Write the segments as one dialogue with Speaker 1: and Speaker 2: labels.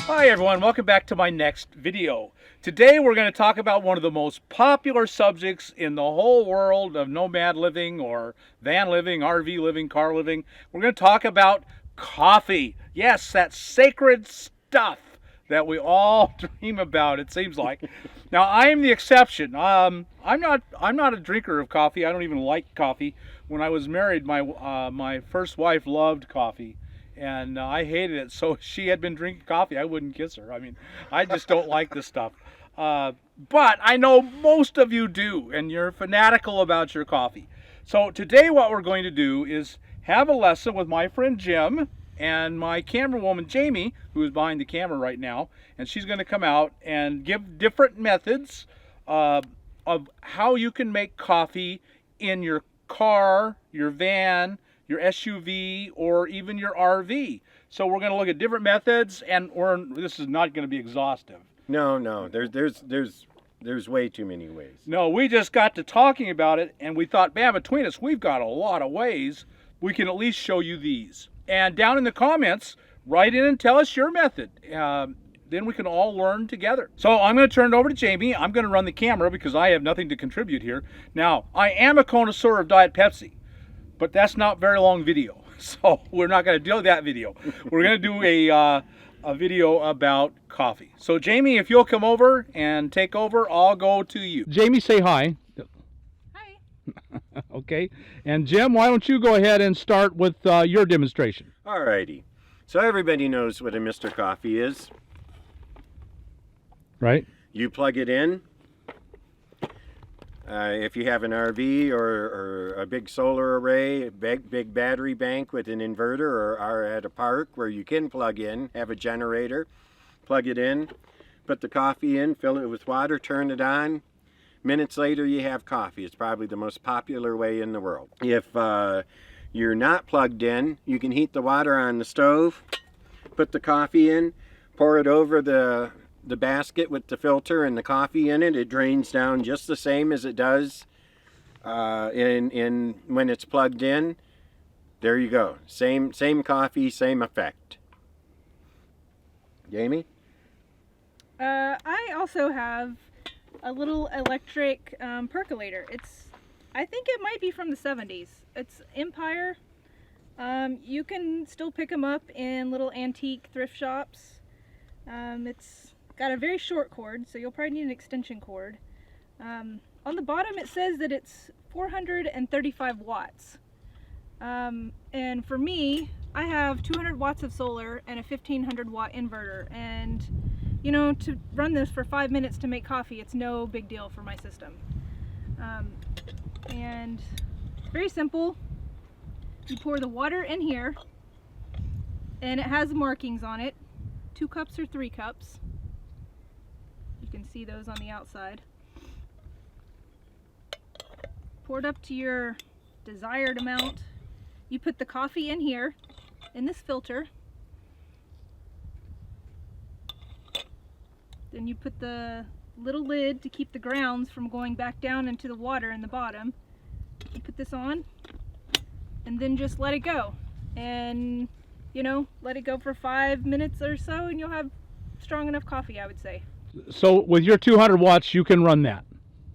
Speaker 1: Hi everyone, welcome back to my next video. Today we're going to talk about one of the most popular subjects in the whole world of nomad living or van living, RV living, car living. We're going to talk about coffee. Yes, that sacred stuff that we all dream about, it seems like. Now I am the exception. I'm not a drinker of coffee. I don't even like coffee. When I was married, my first wife loved coffee. And I hated it. So if she had been drinking coffee, I wouldn't kiss her. I mean, I just don't like this stuff. But I know most of you do, and you're fanatical about your coffee. So today what we're going to do is have a lesson with my friend Jim and my camera woman Jamie, who is behind the camera right now. And she's going to come out and give different methods of how you can make coffee in your car, your van, your SUV, or even your RV. So we're going to look at different methods, and this is not going to be exhaustive.
Speaker 2: No, there's way too many ways.
Speaker 1: No, we just got to talking about it, and we thought, man, between us, we've got a lot of ways. We can at least show you these. And down in the comments, write in and tell us your method. Then we can all learn together. So I'm going to turn it over to Jamie. I'm going to run the camera because I have nothing to contribute here. Now, I am a connoisseur of Diet Pepsi, but that's not very long video, so we're not going to do that video. We're going to do a video about coffee. So Jamie, if you'll come over and take over, I'll go to you. Jamie, say hi.
Speaker 3: Hi.
Speaker 1: Okay, and Jim, why don't you go ahead and start with your demonstration?
Speaker 2: Alrighty. So everybody knows what a Mr. Coffee is.
Speaker 1: Right.
Speaker 2: You plug it in. If you have an RV or a big solar array, a big battery bank with an inverter, or are at a park where you can plug in, have a generator, plug it in, put the coffee in, fill it with water, turn it on. Minutes later you have coffee. It's probably the most popular way in the world. If you're not plugged in, you can heat the water on the stove, put the coffee in, pour it over the basket with the filter and the coffee in it. It drains down just the same as it does in when it's plugged in. There you go. Same coffee, same effect. Jamie?
Speaker 3: I also have a little electric percolator. I think it might be from the 70s. It's Empire. You can still pick them up in little antique thrift shops. It's got a very short cord, so you'll probably need an extension cord. On the bottom it says that it's 435 watts. And for me, I have 200 watts of solar and a 1500 watt inverter. And you know, to run this for 5 minutes to make coffee, it's no big deal for my system. And very simple. You pour the water in here, and it has markings on it, 2 cups or 3 cups. You can see those on the outside. Pour it up to your desired amount. You put the coffee in here, in this filter. Then you put the little lid to keep the grounds from going back down into the water in the bottom. You put this on, and then just let it go. And, you know, let it go for 5 minutes or so, and you'll have strong enough coffee, I would say.
Speaker 1: So with your 200 watts, you can run that.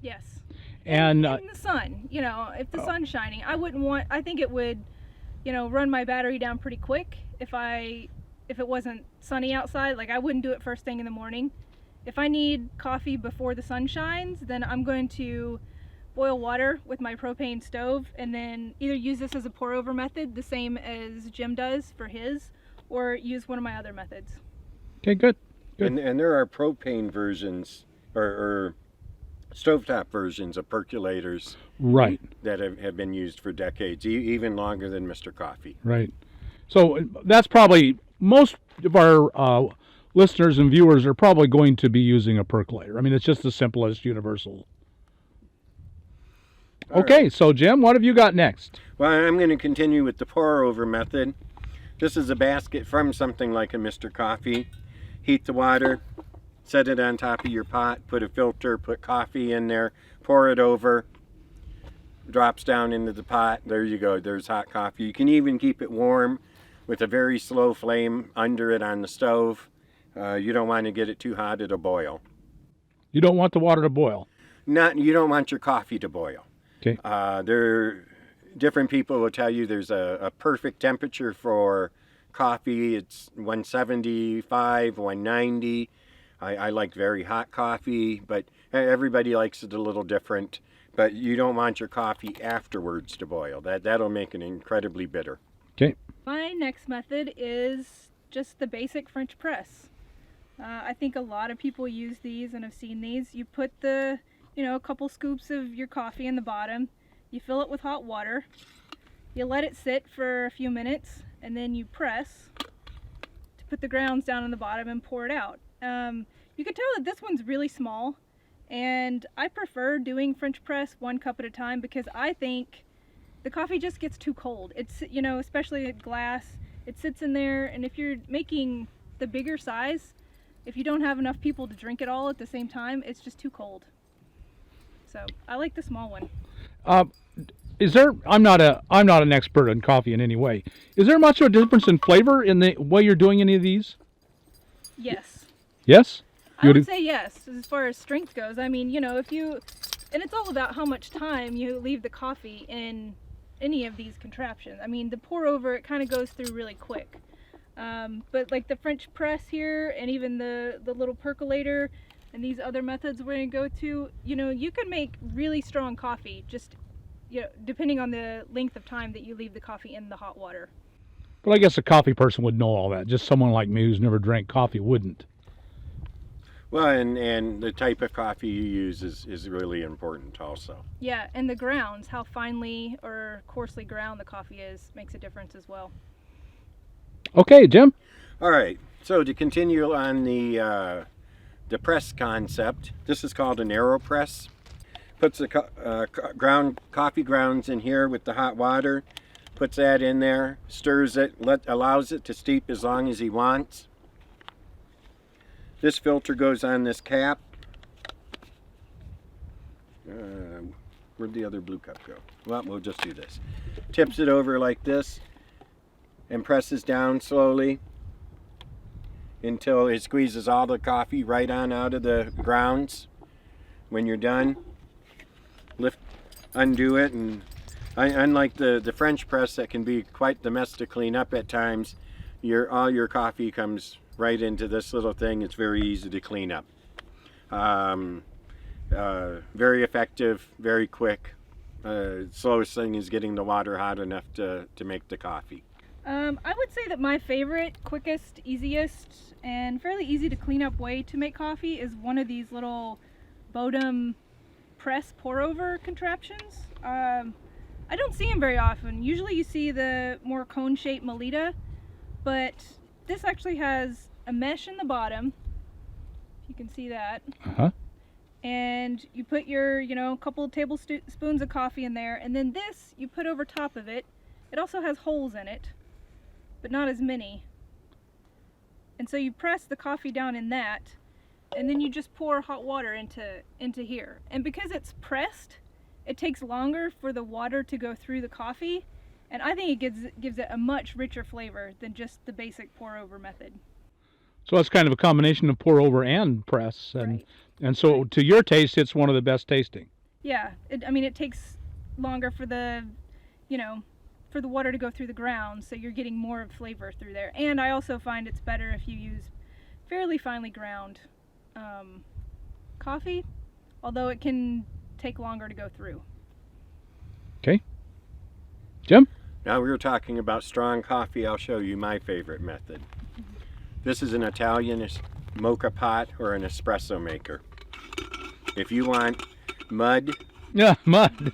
Speaker 3: Yes.
Speaker 1: And
Speaker 3: in the sun, you know, if the sun's shining, I think it would, you know, run my battery down pretty quick if it wasn't sunny outside. Like, I wouldn't do it first thing in the morning. If I need coffee before the sun shines, then I'm going to boil water with my propane stove and then either use this as a pour over method, the same as Jim does for his, or use one of my other methods.
Speaker 1: Okay, good.
Speaker 2: And there are propane versions or stovetop versions of percolators,
Speaker 1: right,
Speaker 2: that have been used for decades, even longer than Mr. Coffee.
Speaker 1: Right. So that's probably, most of our listeners and viewers are probably going to be using a percolator. I mean, it's just the simplest, universal.
Speaker 2: All
Speaker 1: okay,
Speaker 2: right.
Speaker 1: So Jim, what have you got next?
Speaker 2: Well, I'm going to continue with the pour over method. This is a basket from something like a Mr. Coffee. Heat the water, set it on top of your pot, put a filter, put coffee in there, pour it over, drops down into the pot. There you go, there's hot coffee. You can even keep it warm with a very slow flame under it on the stove. You don't want to get it too hot, it'll boil.
Speaker 1: You don't want the water to boil.
Speaker 2: You don't want your coffee to boil.
Speaker 1: Okay.
Speaker 2: Different people will tell you there's a perfect temperature for coffee. It's 175, 190. I like very hot coffee, but everybody likes it a little different. But you don't want your coffee afterwards to boil. That'll make it incredibly bitter.
Speaker 1: Okay.
Speaker 3: My next method is just the basic French press. I think a lot of people use these and have seen these. You put a couple scoops of your coffee in the bottom. You fill it with hot water. You let it sit for a few minutes, and then you press to put the grounds down on the bottom and pour it out. You can tell that this one's really small, and I prefer doing French press 1 cup at a time because I think the coffee just gets too cold. It's, especially at glass, it sits in there, and if you're making the bigger size, if you don't have enough people to drink it all at the same time, it's just too cold. So I like the small one.
Speaker 1: I'm not an expert on coffee in any way. Is there much of a difference in flavor in the way you're doing any of these?
Speaker 3: Yes.
Speaker 1: Yes?
Speaker 3: I would say yes, as far as strength goes. I mean, and it's all about how much time you leave the coffee in any of these contraptions. I mean, the pour over, it kind of goes through really quick. But like the French press here, and even the little percolator, and these other methods we're going to go to, you can make really strong coffee just, depending on the length of time that you leave the coffee in the hot water.
Speaker 1: But I guess a coffee person would know all that. Just someone like me who's never drank coffee wouldn't.
Speaker 2: Well, and the type of coffee you use is really important also.
Speaker 3: Yeah, and the grounds, how finely or coarsely ground the coffee is, makes a difference as well.
Speaker 1: Okay, Jim.
Speaker 2: All right, so to continue on the press concept, this is called an Aeropress. Puts the coffee grounds in here with the hot water, puts that in there, stirs it, allows it to steep as long as he wants. This filter goes on this cap. Where'd the other blue cup go? Well, we'll just do this. Tips it over like this and presses down slowly until it squeezes all the coffee right on out of the grounds. When you're done, undo it, and unlike the French press that can be quite the mess to clean up at times, all your coffee comes right into this little thing. It's very easy to clean up. Very effective, very quick. Slowest thing is getting the water hot enough to make the coffee.
Speaker 3: I would say that my favorite, quickest, easiest, and fairly easy to clean up way to make coffee is one of these little Bodum Press pour-over contraptions. I don't see them very often. Usually you see the more cone-shaped Melita, but this actually has a mesh in the bottom, if you can see that.
Speaker 1: Uh-huh.
Speaker 3: And you put your, couple of tablespoons of coffee in there, and then this you put over top of it. It also has holes in it, but not as many. And so you press the coffee down in that, and then you just pour hot water into here. And because it's pressed, it takes longer for the water to go through the coffee. And I think it gives it a much richer flavor than just the basic pour-over method.
Speaker 1: So it's kind of a combination of pour-over and press.
Speaker 3: Right.
Speaker 1: And so to your taste, it's one of the best tasting.
Speaker 3: Yeah, it takes longer for the water to go through the ground, so you're getting more of flavor through there. And I also find it's better if you use fairly finely ground coffee, although it can take longer to go through.
Speaker 1: Okay. Jim?
Speaker 2: Now we were talking about strong coffee. I'll show you my favorite method. This is an Italian mocha pot or an espresso maker. If you want mud,
Speaker 1: Yeah, mud.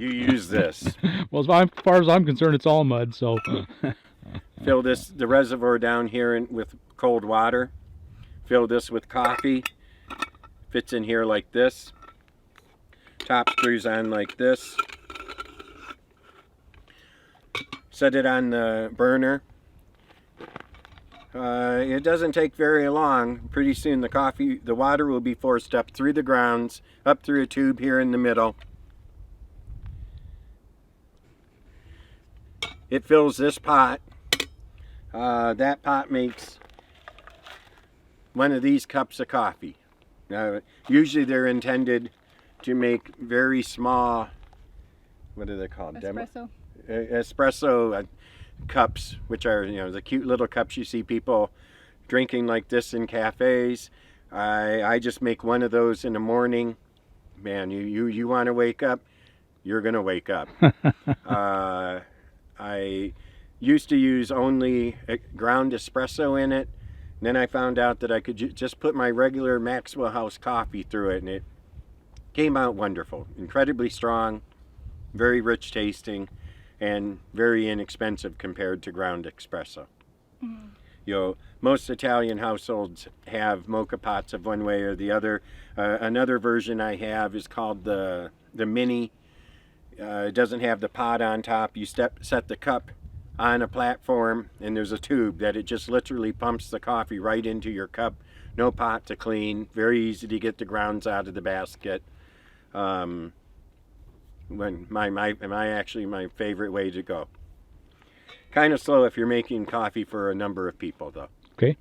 Speaker 2: you use this.
Speaker 1: Well, as far as I'm concerned, it's all mud, so.
Speaker 2: Fill the reservoir down here with cold water. Fill this with coffee. Fits in here like this. Top screws on like this. Set it on the burner. It doesn't take very long. Pretty soon the water will be forced up through the grounds, up through a tube here in the middle. It fills this pot. That pot makes one of these cups of coffee. Usually they're intended to make very small, what are they called?
Speaker 3: Espresso.
Speaker 2: Espresso cups, which are, the cute little cups you see people drinking like this in cafes. I just make one of those in the morning. Man, you want to wake up, you're going to wake up. I used to use only ground espresso in it. Then I found out that I could just put my regular Maxwell House coffee through it, and it came out wonderful. Incredibly strong, very rich tasting, and very inexpensive compared to ground espresso. Mm. Most Italian households have mocha pots of one way or the other. Another version I have is called the mini. It doesn't have the pot on top. You set the cup on a platform, and there's a tube that it just literally pumps the coffee right into your cup. No pot to clean. Very easy to get the grounds out of the basket. My favorite way to go. Kind of slow if you're making coffee for a number of people, though.
Speaker 1: Okay.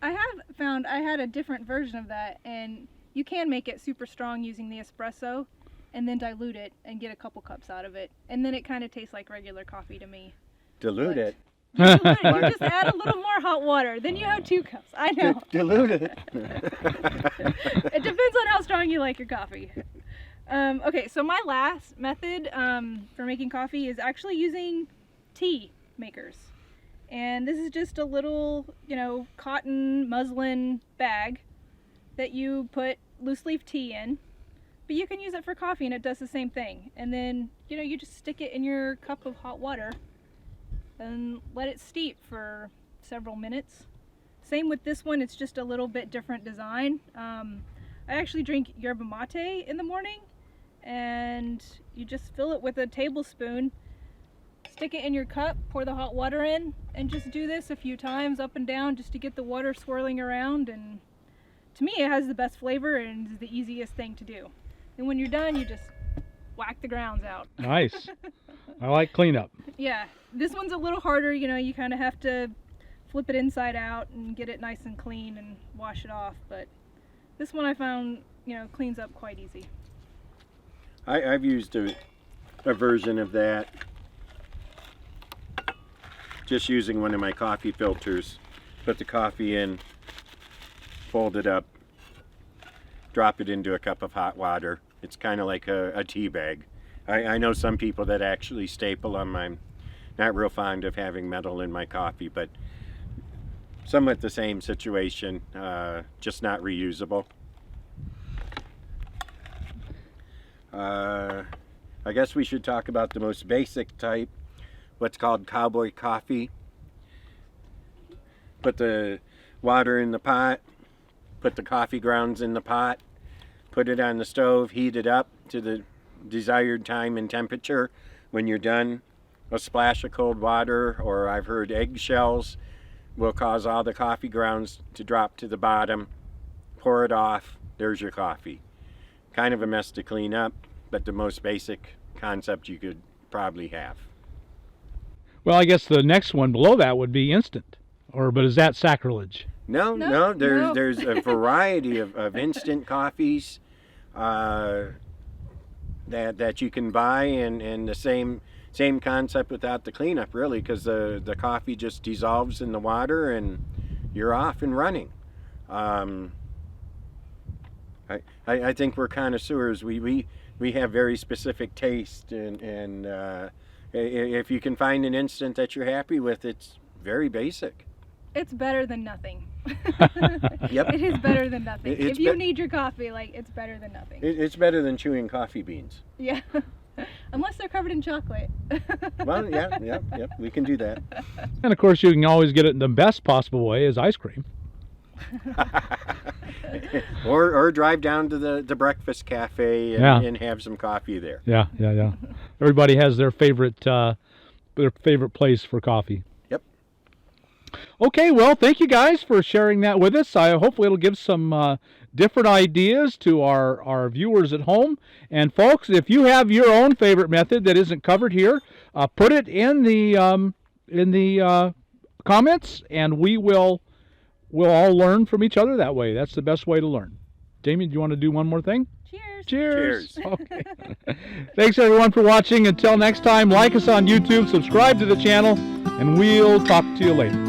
Speaker 3: I have found I had a different version of that, and you can make it super strong using the espresso and then dilute it and get a couple cups out of it, and then it kind of tastes like regular coffee to me.
Speaker 2: Dilute it.
Speaker 3: You dilute it. You just add a little more hot water, then you have 2 cups. I know.
Speaker 2: Dilute it.
Speaker 3: It depends on how strong you like your coffee. Okay, so my last method for making coffee is actually using tea makers. And this is just a little, cotton muslin bag that you put loose leaf tea in. But you can use it for coffee and it does the same thing. And then, you just stick it in your cup of hot water and let it steep for several minutes. Same with this one, it's just a little bit different design. I actually drink yerba mate in the morning, and you just fill it with a tablespoon, stick it in your cup, pour the hot water in, and just do this a few times up and down just to get the water swirling around. And to me, it has the best flavor and is the easiest thing to do. And when you're done, you just whack the grounds out.
Speaker 1: Nice. I like cleanup.
Speaker 3: Yeah, this one's a little harder. You kind of have to flip it inside out and get it nice and clean and wash it off. But this one I found, cleans up quite easy.
Speaker 2: I've used a version of that. Just using one of my coffee filters. Put the coffee in, fold it up, drop it into a cup of hot water. It's kind of like a tea bag. I know some people that actually staple them. I'm not real fond of having metal in my coffee, but somewhat the same situation, just not reusable. I guess we should talk about the most basic type, what's called cowboy coffee. Put the water in the pot, put the coffee grounds in the pot, put it on the stove, heat it up to the desired time and temperature. When you're done, a splash of cold water, or I've heard eggshells, will cause all the coffee grounds to drop to the bottom. Pour it off, there's your coffee. Kind of a mess to clean up, but the most basic concept you could probably have.
Speaker 1: Well, I guess the next one below that would be instant, but is that sacrilege?
Speaker 2: No. There's a variety of instant coffees that you can buy, and the same concept without the cleanup, really, because the coffee just dissolves in the water and you're off and running. I think we're connoisseurs. We have very specific taste, and if you can find an instant that you're happy with, it's very basic.
Speaker 3: It's better than nothing.
Speaker 2: Yep.
Speaker 3: It is better than nothing. If you need your coffee, it's better than nothing.
Speaker 2: It's better than chewing coffee beans.
Speaker 3: Yeah. Unless they're covered in chocolate.
Speaker 2: Well, yeah, we can do that.
Speaker 1: And of course, you can always get it in the best possible way as ice cream.
Speaker 2: or drive down to the breakfast cafe and have some coffee there.
Speaker 1: Yeah. Everybody has their favorite place for coffee.
Speaker 2: Yep.
Speaker 1: Okay, well, thank you guys for sharing that with us. Hopefully it'll give some different ideas to our viewers at home. And folks, if you have your own favorite method that isn't covered here, put it in the comments, and we will we'll all learn from each other that way. That's the best way to learn. Jamie, do you want to do one more thing?
Speaker 3: Cheers.
Speaker 1: Cheers. Okay. Thanks everyone for watching. Until next time, like us on YouTube, subscribe to the channel, and we'll talk to you later.